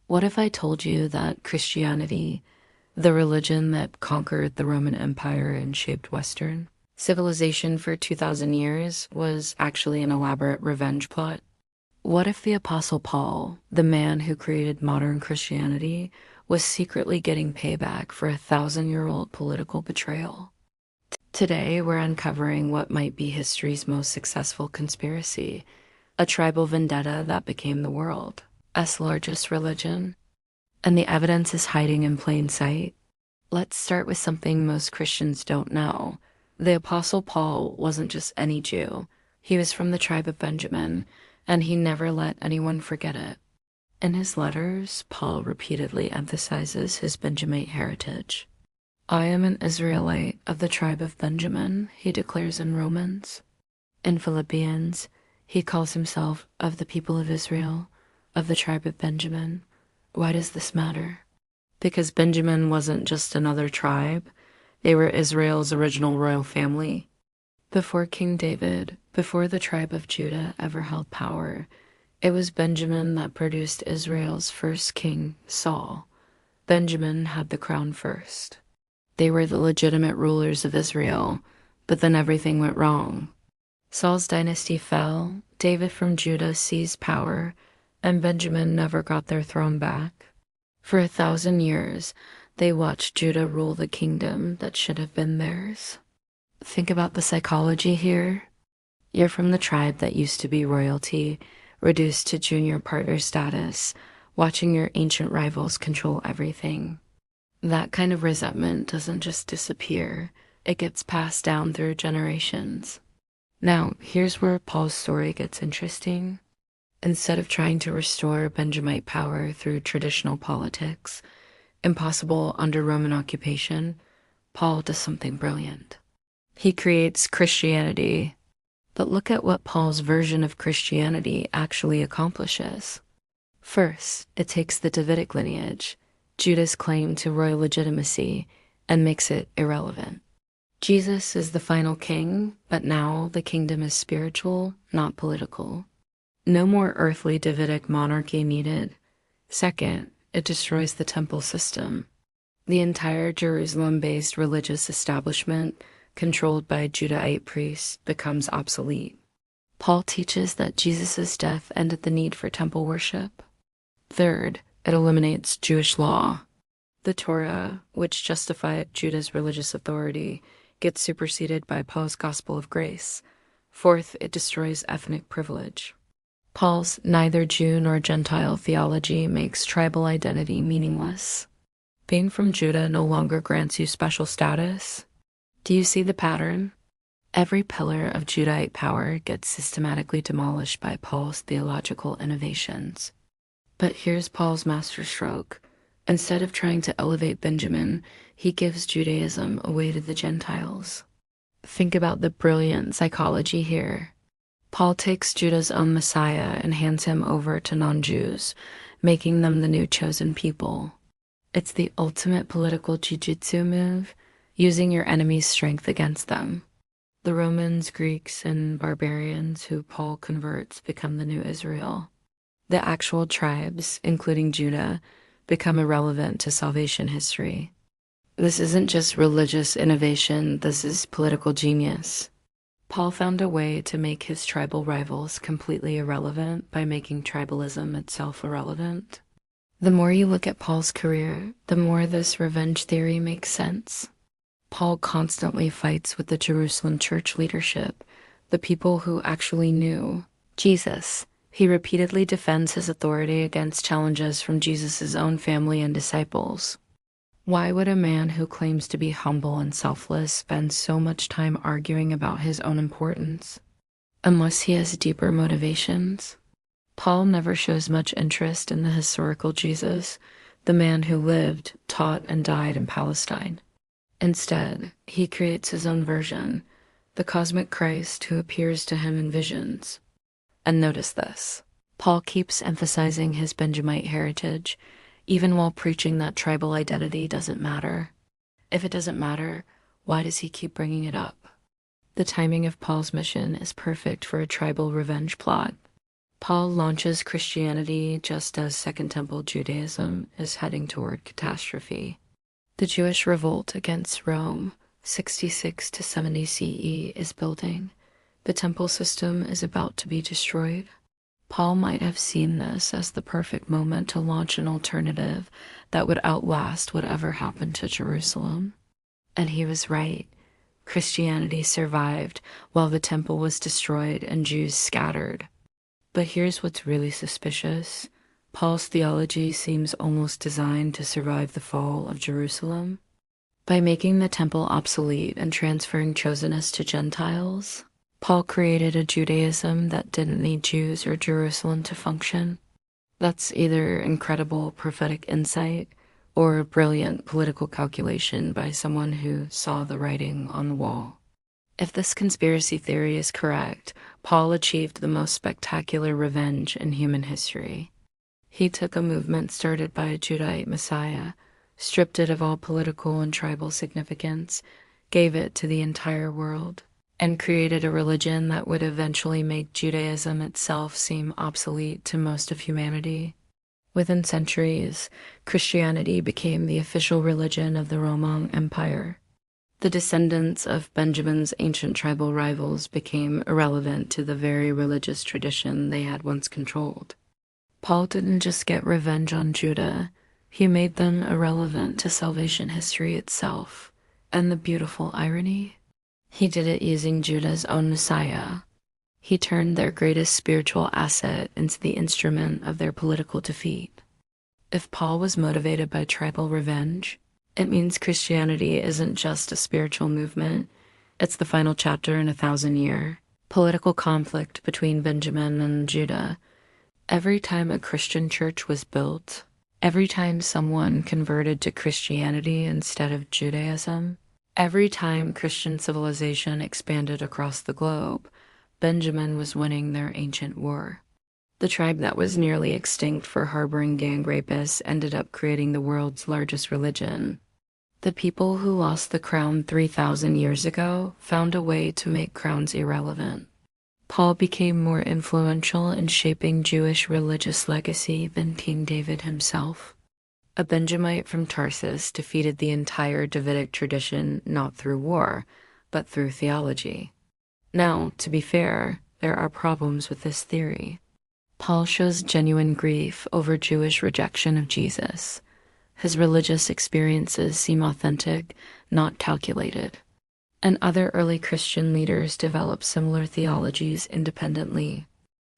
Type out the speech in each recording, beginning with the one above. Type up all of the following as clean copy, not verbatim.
What if I told you that Christianity, the religion that conquered the Roman Empire and shaped Western civilization for 2,000 years, was actually an elaborate revenge plot? What if the Apostle Paul, the man who created modern Christianity, was secretly getting payback for 1,000-year-old political betrayal? Today, we're uncovering what might be history's most successful conspiracy, a tribal vendetta that became the world's largest religion. And the evidence is hiding in plain sight. Let's start with something most Christians don't know. The Apostle Paul wasn't just any Jew. He was from the tribe of Benjamin, and he never let anyone forget it. In his letters, Paul repeatedly emphasizes his Benjamite heritage. I am an Israelite of the tribe of Benjamin, he declares in Romans. In Philippians, he calls himself of the people of Israel, of the tribe of Benjamin. Why does this matter? Because Benjamin wasn't just another tribe. They were Israel's original royal family. Before King David, before the tribe of Judah ever held power, it was Benjamin that produced Israel's first king, Saul. Benjamin had the crown first. They were the legitimate rulers of Israel, but then everything went wrong. Saul's dynasty fell, David from Judah seized power, and Benjamin never got their throne back. For 1,000 years, they watched Judah rule the kingdom that should have been theirs. Think about the psychology here. You're from the tribe that used to be royalty, reduced to junior partner status, watching your ancient rivals control everything. That kind of resentment doesn't just disappear, it gets passed down through generations. Now, here's where Paul's story gets interesting. Instead of trying to restore Benjamite power through traditional politics, impossible under Roman occupation, Paul does something brilliant. He creates Christianity. But look at what Paul's version of Christianity actually accomplishes. First, it takes the Davidic lineage, Judah's claim to royal legitimacy, and makes it irrelevant. Jesus is the final king, but now the kingdom is spiritual, not political. No more earthly Davidic monarchy needed. Second, it destroys the temple system. The entire Jerusalem-based religious establishment, controlled by Judahite priests, becomes obsolete. Paul teaches that Jesus' death ended the need for temple worship. Third, it eliminates Jewish law. The Torah, which justified Judah's religious authority, gets superseded by Paul's gospel of grace. Fourth, it destroys ethnic privilege. Paul's neither Jew nor Gentile theology makes tribal identity meaningless. Being from Judah no longer grants you special status. Do you see the pattern? Every pillar of Judahite power gets systematically demolished by Paul's theological innovations. But here's Paul's masterstroke. Instead of trying to elevate Benjamin, he gives Judaism away to the Gentiles. Think about the brilliant psychology here. Paul takes Judah's own Messiah and hands him over to non-Jews, making them the new chosen people. It's the ultimate political jiu-jitsu move, using your enemy's strength against them. The Romans, Greeks, and barbarians who Paul converts become the new Israel. The actual tribes, including Judah, become irrelevant to salvation history. This isn't just religious innovation, this is political genius. Paul found a way to make his tribal rivals completely irrelevant by making tribalism itself irrelevant. The more you look at Paul's career, the more this revenge theory makes sense. Paul constantly fights with the Jerusalem church leadership, the people who actually knew Jesus. He repeatedly defends his authority against challenges from Jesus' own family and disciples. Why would a man who claims to be humble and selfless spend so much time arguing about his own importance? Unless he has deeper motivations. Paul never shows much interest in the historical Jesus, the man who lived, taught, and died in Palestine. Instead, he creates his own version, the cosmic Christ who appears to him in visions. And notice this. Paul keeps emphasizing his Benjamite heritage, even while preaching that tribal identity doesn't matter. If it doesn't matter, why does he keep bringing it up? The timing of Paul's mission is perfect for a tribal revenge plot. Paul launches Christianity just as Second Temple Judaism is heading toward catastrophe. The Jewish revolt against Rome, 66 to 70 CE, is building. The temple system is about to be destroyed. Paul might have seen this as the perfect moment to launch an alternative that would outlast whatever happened to Jerusalem. And he was right. Christianity survived while the temple was destroyed and Jews scattered. But here's what's really suspicious. Paul's theology seems almost designed to survive the fall of Jerusalem. By making the temple obsolete and transferring chosenness to Gentiles, Paul created a Judaism that didn't need Jews or Jerusalem to function. That's either incredible prophetic insight or a brilliant political calculation by someone who saw the writing on the wall. If this conspiracy theory is correct, Paul achieved the most spectacular revenge in human history. He took a movement started by a Judite messiah, stripped it of all political and tribal significance, gave it to the entire world, and created a religion that would eventually make Judaism itself seem obsolete to most of humanity. Within centuries, Christianity became the official religion of the Roman Empire. The descendants of Benjamin's ancient tribal rivals became irrelevant to the very religious tradition they had once controlled. Paul didn't just get revenge on Judah, he made them irrelevant to salvation history itself. And the beautiful irony? He did it using Judah's own Messiah. He turned their greatest spiritual asset into the instrument of their political defeat. If Paul was motivated by tribal revenge, it means Christianity isn't just a spiritual movement, it's the final chapter in a 1,000-year political conflict between Benjamin and Judah. Every time a Christian church was built, every time someone converted to Christianity instead of Judaism, every time Christian civilization expanded across the globe, Benjamin was winning their ancient war. The tribe that was nearly extinct for harboring gang rapists ended up creating the world's largest religion. The people who lost the crown 3,000 years ago found a way to make crowns irrelevant. Paul became more influential in shaping Jewish religious legacy than King David himself. A Benjamite from Tarsus defeated the entire Davidic tradition not through war, but through theology. Now, to be fair, there are problems with this theory. Paul shows genuine grief over Jewish rejection of Jesus. His religious experiences seem authentic, not calculated. And other early Christian leaders developed similar theologies independently.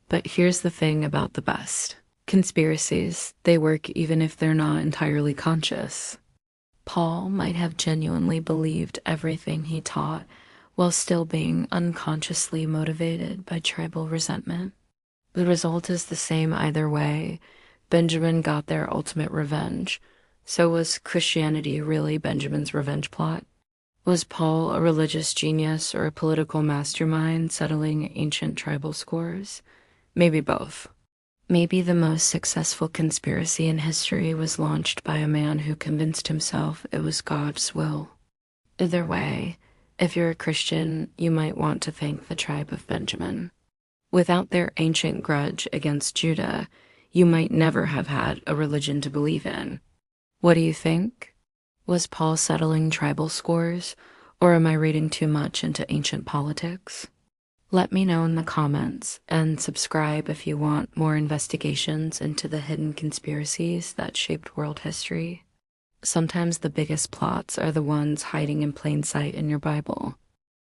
But here's the thing about the best. Conspiracies, they work even if they're not entirely conscious. Paul might have genuinely believed everything he taught while still being unconsciously motivated by tribal resentment. The result is the same either way. Benjamin got their ultimate revenge. So was Christianity really Benjamin's revenge plot? Was Paul a religious genius or a political mastermind settling ancient tribal scores? Maybe both. Maybe the most successful conspiracy in history was launched by a man who convinced himself it was God's will. Either way, if you're a Christian, you might want to thank the tribe of Benjamin. Without their ancient grudge against Judah, you might never have had a religion to believe in. What do you think? Was Paul settling tribal scores, or am I reading too much into ancient politics? Let me know in the comments, and subscribe if you want more investigations into the hidden conspiracies that shaped world history. Sometimes the biggest plots are the ones hiding in plain sight in your Bible.